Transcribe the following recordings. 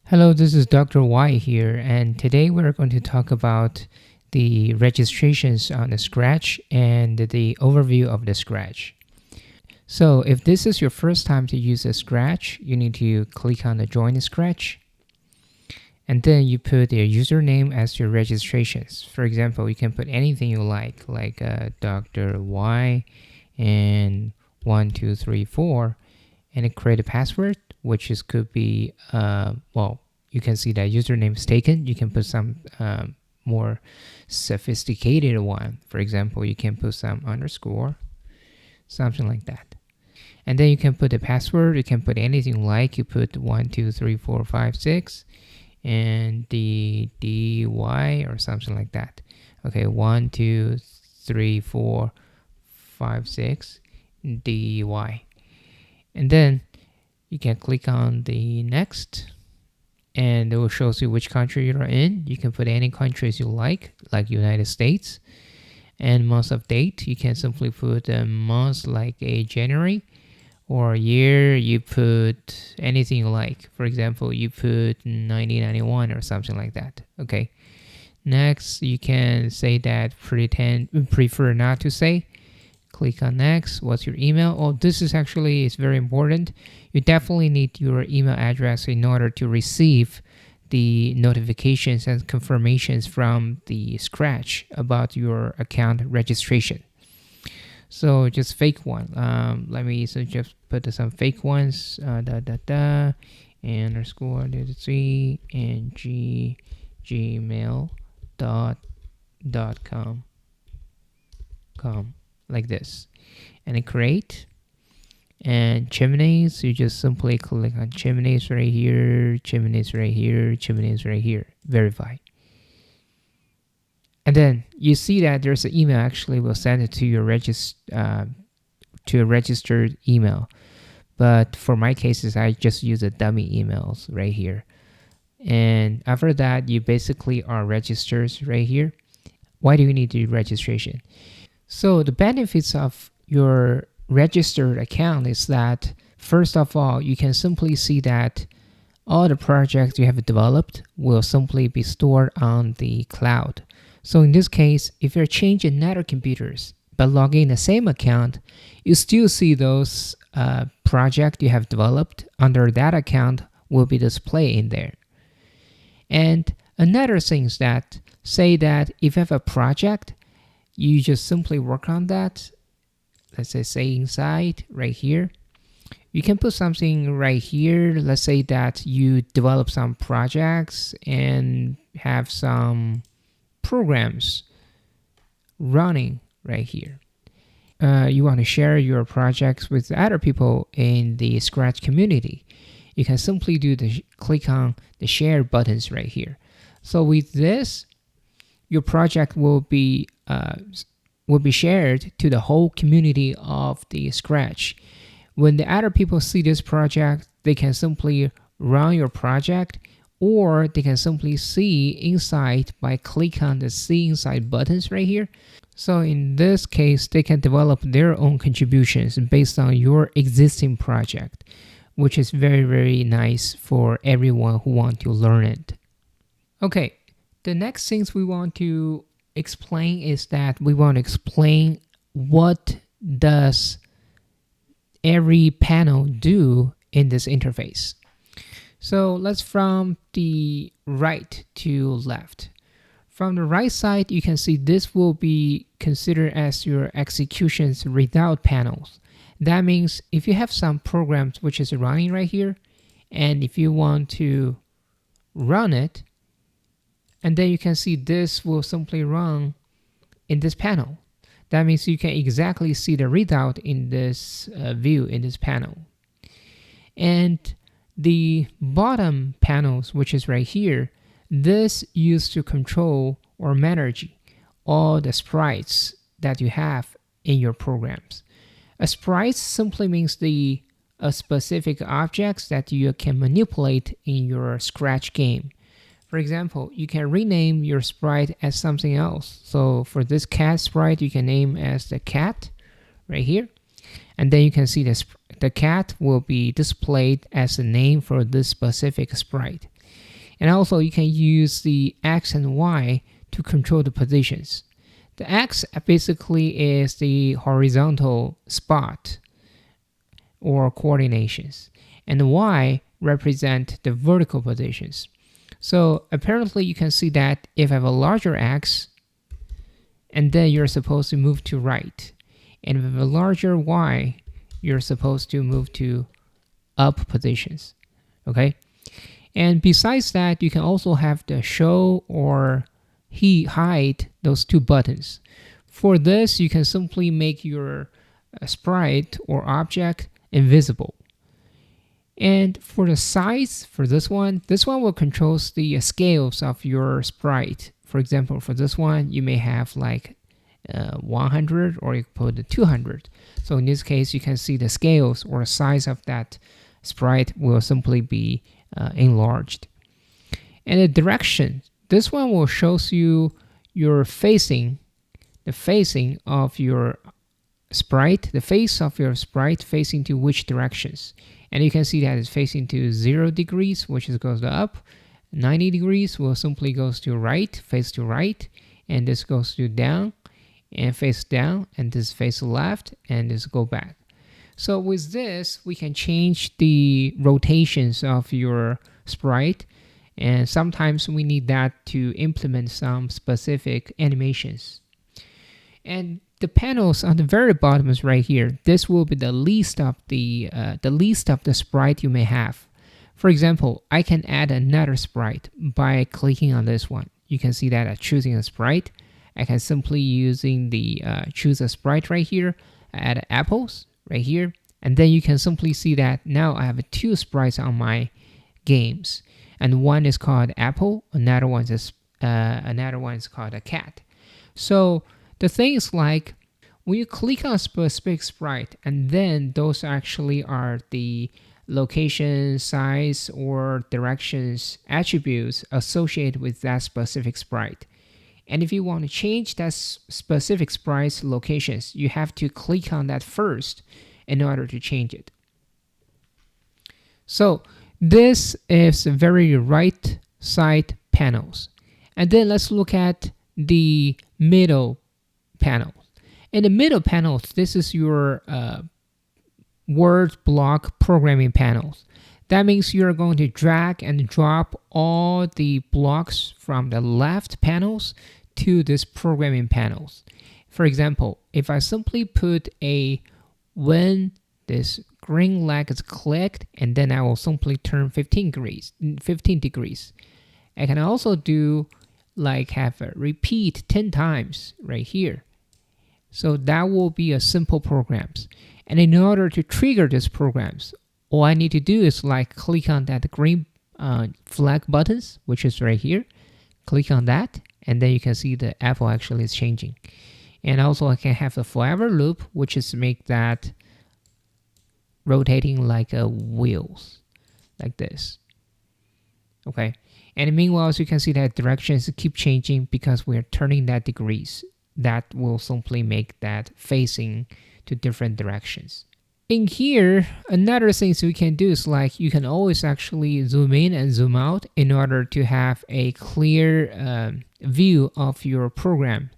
Hello, this is Dr. Y here, and today we're going to talk about the registrations on the Scratch and the overview of the Scratch. So, if this is your first time to use the Scratch, you need to click on the Join the Scratch, and then you put your username as your registrations. For example, you can put anything you like Dr. Y and 1234, and create a password, which could be you can see that username is taken. You can put some more sophisticated one. For example, you can put some underscore, something like that. And then you can put the password. You can put anything like. You put 123456 and the dy or something like that. Okay, 123456 dy. And then you can click on the next, and it will show you which country you're in. You can put any countries you like United States. And month of date, you can simply put a month like a January, or a year, you put anything you like. For example, you put 1991 or something like that. Okay. Next, you can say that prefer not to say. Click on next. What's your email? Oh, this is actually it's very important. You definitely need your email address in order to receive the notifications and confirmations from the Scratch about your account registration. So just fake one. Let me just put some fake ones. Underscore 3 and gmail.com like this, and then create. And chimneys, you just simply click on chimneys right here, chimneys right here, chimneys right here, verify. And then you see that there's an email actually will send it to your to a registered email. But for my cases, I just use the dummy emails right here. And after that, you basically are registered right here. Why do you need to do registration? So the benefits of your registered account is that, first of all, you can simply see that all the projects you have developed will simply be stored on the cloud. So in this case, if you're changing network computers but logging in the same account, you still see those projects you have developed under that account will be displayed in there. And another thing is that, say that if you have a project, you just simply work on that. Let's say inside right here. You can put something right here. Let's say that you develop some projects and have some programs running right here. You want to share your projects with other people in the Scratch community. You can simply click on the share buttons right here. So with this, your project will be shared to the whole community of the Scratch. When the other people see this project, they can simply run your project, or they can simply see inside by clicking on the see inside buttons right here. So in this case, they can develop their own contributions based on your existing project, which is very, very nice for everyone who want to learn it. Okay, the next things we want to explain is that we want to explain what does every panel do in this interface. So let's from the right to left. From the right side, you can see this will be considered as your executions without panels. That means if you have some programs which is running right here, and if you want to run it, and then you can see this will simply run in this panel. That means you can exactly see the readout in this view in this panel. And the bottom panels, which is right here, this used to control or manage all the sprites that you have in your programs. A sprite simply means a specific objects that you can manipulate in your Scratch game. For example, you can rename your sprite as something else. So for this cat sprite, you can name as the cat right here. And then you can see the cat will be displayed as a name for this specific sprite. And also you can use the X and Y to control the positions. The X basically is the horizontal spot or coordinations, and the Y represent the vertical positions. So apparently you can see that if I have a larger X, and then you're supposed to move to right, and if I have a larger Y, you're supposed to move to up positions. Okay, and besides that, you can also have the show or hide those two buttons. For this, you can simply make your sprite or object invisible. And for the size for this one will control the scales of your sprite. For example, for this one, you may have like 100 or you put 200. So in this case, you can see the scales or size of that sprite will simply be enlarged. And the direction, this one will show you your facing, the facing of your sprite, the face of your sprite facing to which directions. And you can see that it's facing to 0 degrees, which goes to up. 90 degrees will simply goes to right, face to right. And this goes to down and face down. And this face left and this go back. So with this, we can change the rotations of your sprite. And sometimes we need that to implement some specific animations. And the panels on the very bottom is right here. This will be the least of the sprite you may have. For example, I can add another sprite by clicking on this one. You can see that I'm choosing a sprite. I can simply using the choose a sprite right here, add apples right here, and then you can simply see that now I have two sprites on my games, and one is called apple, another one is called a cat. So the thing is like when you click on a specific sprite, and then those actually are the location, size, or directions attributes associated with that specific sprite. And if you want to change that specific sprite's locations, you have to click on that first in order to change it. So this is very right side panels. And then let's look at the middle panel. In the middle panels, this is your word block programming panels. That means you're going to drag and drop all the blocks from the left panels to this programming panels. For example, if I simply put when this green leg is clicked, and then I will simply turn 15 degrees. I can also do like have a repeat 10 times right here. So that will be a simple programs. And in order to trigger these programs, all I need to do is like click on that green flag buttons, which is right here. Click on that, and then you can see the apple actually is changing. And also I can have the forever loop, which is make that rotating like a wheels, like this. Okay. And meanwhile, as you can see that directions keep changing because we're turning that degrees. That will simply make that facing to different directions. In here, another things we can do is like you can always actually zoom in and zoom out in order to have a clear view of your program.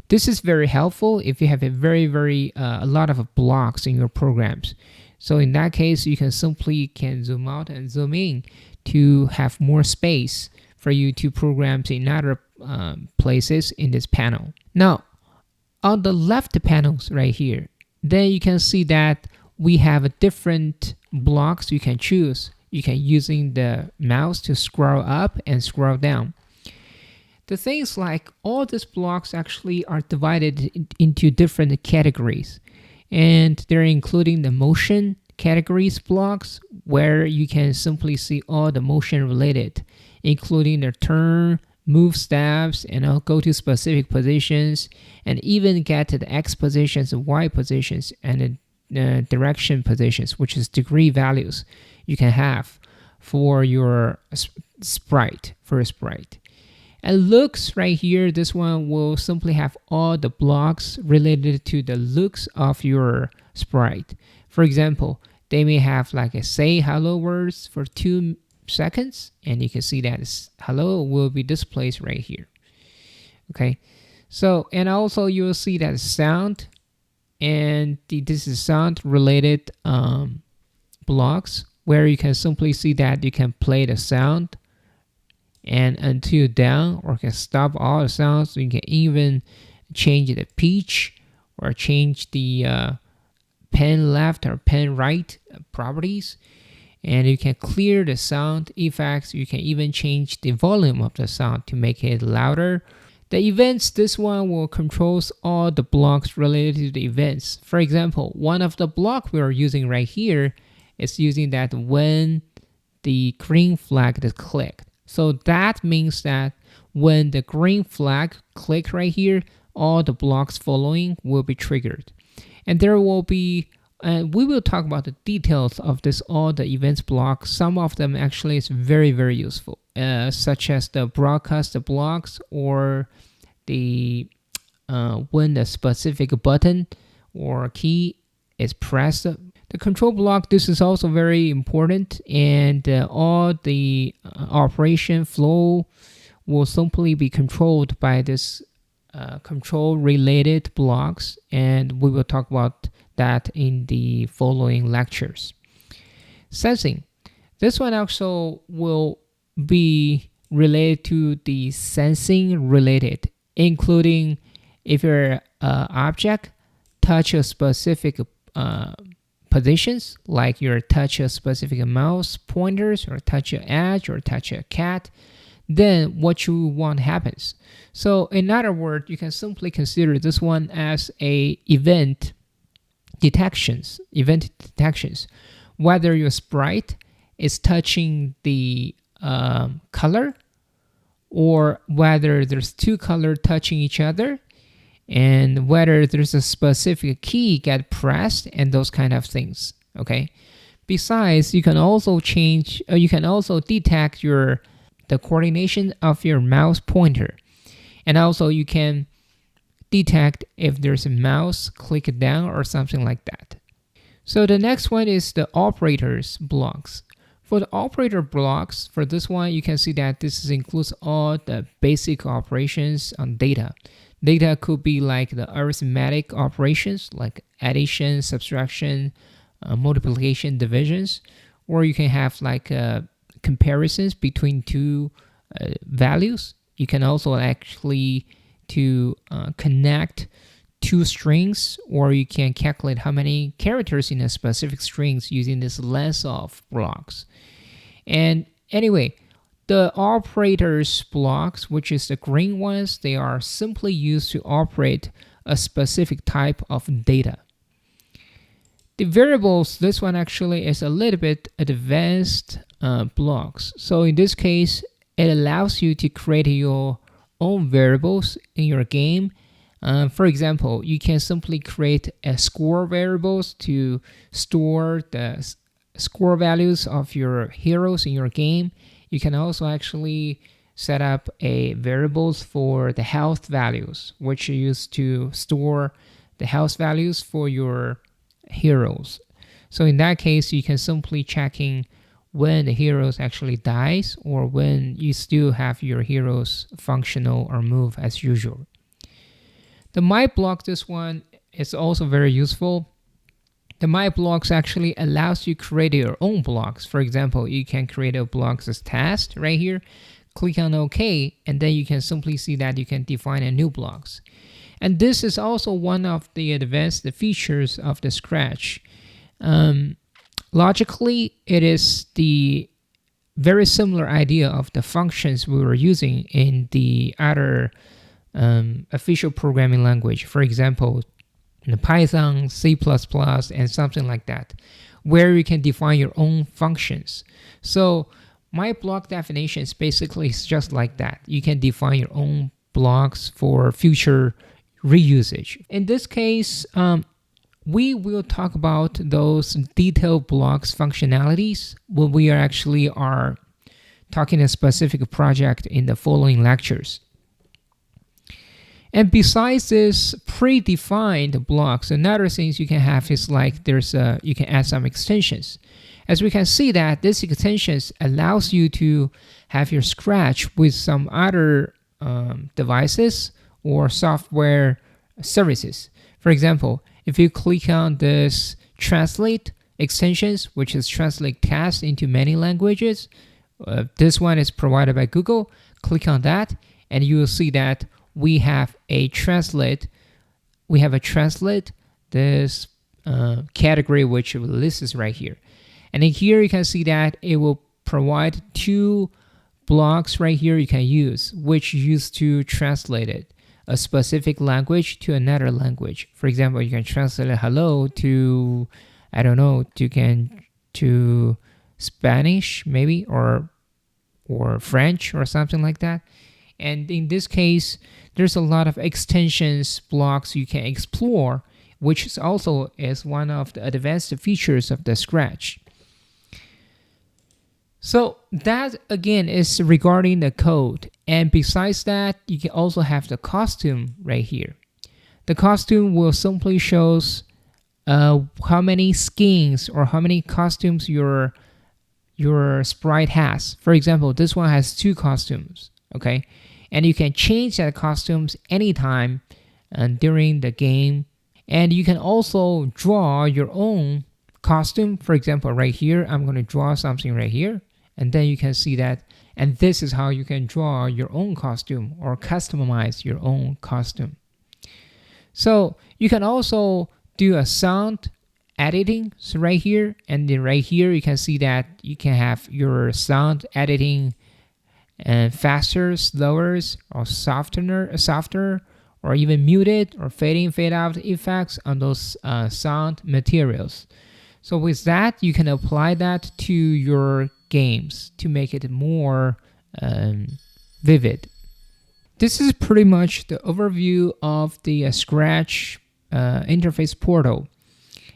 This is very helpful if you have a lot of blocks in your programs. So in that case, you can simply zoom out and zoom in to have more space for you to program in other places in this panel. Now, on the left panels right here, then you can see that we have different blocks you can choose. You can using the mouse to scroll up and scroll down. The things like all these blocks actually are divided into different categories. And they're including the motion categories blocks, where you can simply see all the motion related, including the turn, move steps, and I'll go to specific positions, and even get to the X positions, Y positions, and the direction positions, which is degree values you can have for your sprite, And looks right here, this one will simply have all the blocks related to the looks of your sprite. For example, they may have like a say hello words for 2 seconds, and you can see that hello will be displayed right here. Okay, so and also you will see that sound, and this is sound related blocks, where you can simply see that you can play the sound and until down, or can stop all the sounds. So you can even change the pitch or change the pen left or pen right properties, and you can clear the sound effects. You can even change the volume of the sound to make it louder. The events, this one will controls all the blocks related to the events. For example, one of the block we are using right here is using that when the green flag is clicked. So that means that when the green flag click right here, all the blocks following will be triggered. And there will be, and we will talk about the details of this, all the events blocks. Some of them actually is very, very useful, such as the broadcast blocks, or the when the specific button or key is pressed. The control block, this is also very important, and all the operation flow will simply be controlled by this control related blocks, and we will talk about that in the following lectures. Sensing, this one also will be related to the sensing related, including if your object touch a specific positions, like you touch a specific mouse pointers, or touch an edge, or touch a cat, then what you want happens. So in other words, you can simply consider this one as a event detections, whether your sprite is touching the color, or whether there's two colors touching each other, and whether there's a specific key get pressed, and those kind of things. Okay. Besides, you can also detect the coordination of your mouse pointer, and also you can detect if there's a mouse click down or something like that. So the next one is the operators blocks. For the operator blocks, for this one, you can see that this includes all the basic operations on data. Data could be like the arithmetic operations, like addition, subtraction, multiplication, divisions, or you can have like comparisons between two values. You can also actually connect two strings, or you can calculate how many characters in a specific strings using this length of blocks. And anyway, the operators blocks, which is the green ones, they are simply used to operate a specific type of data. The variables, this one actually is a little bit advanced blocks. So in this case, it allows you to create your own variables in your game. For example, you can simply create a score variables to store the score values of your heroes in your game. You can also actually set up a variables for the health values, which you use to store the health values for your heroes. So in that case, you can simply checking when the heroes actually dies, or when you still have your heroes functional or move as usual. The My block, this one is also very useful. The My blocks actually allows you create your own blocks. For example, you can create a blocks as task right here, click on OK, and then you can simply see that you can define a new blocks. And this is also one of the advanced features of the Scratch. Logically, it is the very similar idea of the functions we were using in the other official programming language. For example, in Python, C++, and something like that, where you can define your own functions. So my block definition is basically just like that. You can define your own blocks for future reusage. In this case, we will talk about those detailed blocks functionalities when we are talking a specific project in the following lectures. And besides this predefined blocks, another things you can have is like you can add some extensions. As we can see that this extensions allows you to have your Scratch with some other devices or software services. For example, if you click on this translate extensions, which is translate text into many languages, this one is provided by Google. Click on that and you will see that we have a translate. This category which lists right here. And in here you can see that it will provide two blocks right here you can use, which used to translate it a specific language to another language. For example, you can translate hello to, I don't know, to Spanish maybe, or French or something like that. And in this case, there's a lot of extensions blocks you can explore, which is also one of the advanced features of the Scratch. So that again is regarding the code. And besides that, you can also have the costume right here. The costume will simply shows how many skins or how many costumes your sprite has. For example, this one has 2 costumes, okay? And you can change that costumes anytime during the game. And you can also draw your own costume. For example, right here, I'm going to draw something right here. And then you can see that. And this is how you can draw your own costume or customize your own costume. So you can also do a sound editing. So right here, and then right here, you can see that you can have your sound editing and faster, slower, or softer, or even muted or fade in, fade out effects on those sound materials. So with that, you can apply that to your games to make it more vivid. This is pretty much the overview of the Scratch interface portal.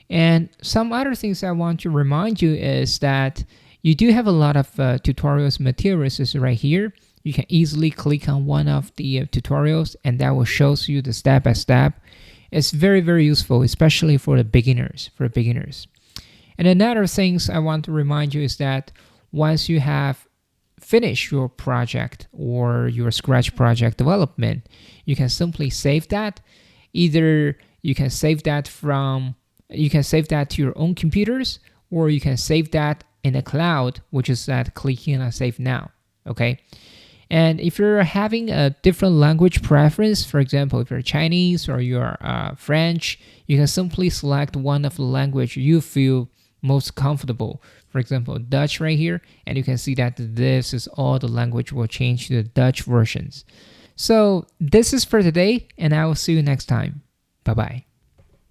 And some other things I want to remind you is that you do have a lot of tutorials materials right here. You can easily click on one of the tutorials and that will show you the step-by-step. It's very, very useful, especially for the beginners. And another things I want to remind you is that once you have finished your project or your Scratch project development, you can simply save that. Either you can save that to your own computers, or you can save that in the cloud, which is that clicking on Save Now. Okay. And if you're having a different language preference, for example, if you're Chinese or you're French, you can simply select one of the language you feel most comfortable. For example, Dutch right here, and you can see that this is all the language will change to the Dutch versions. So this is for today, and I will see you next time. Bye-bye.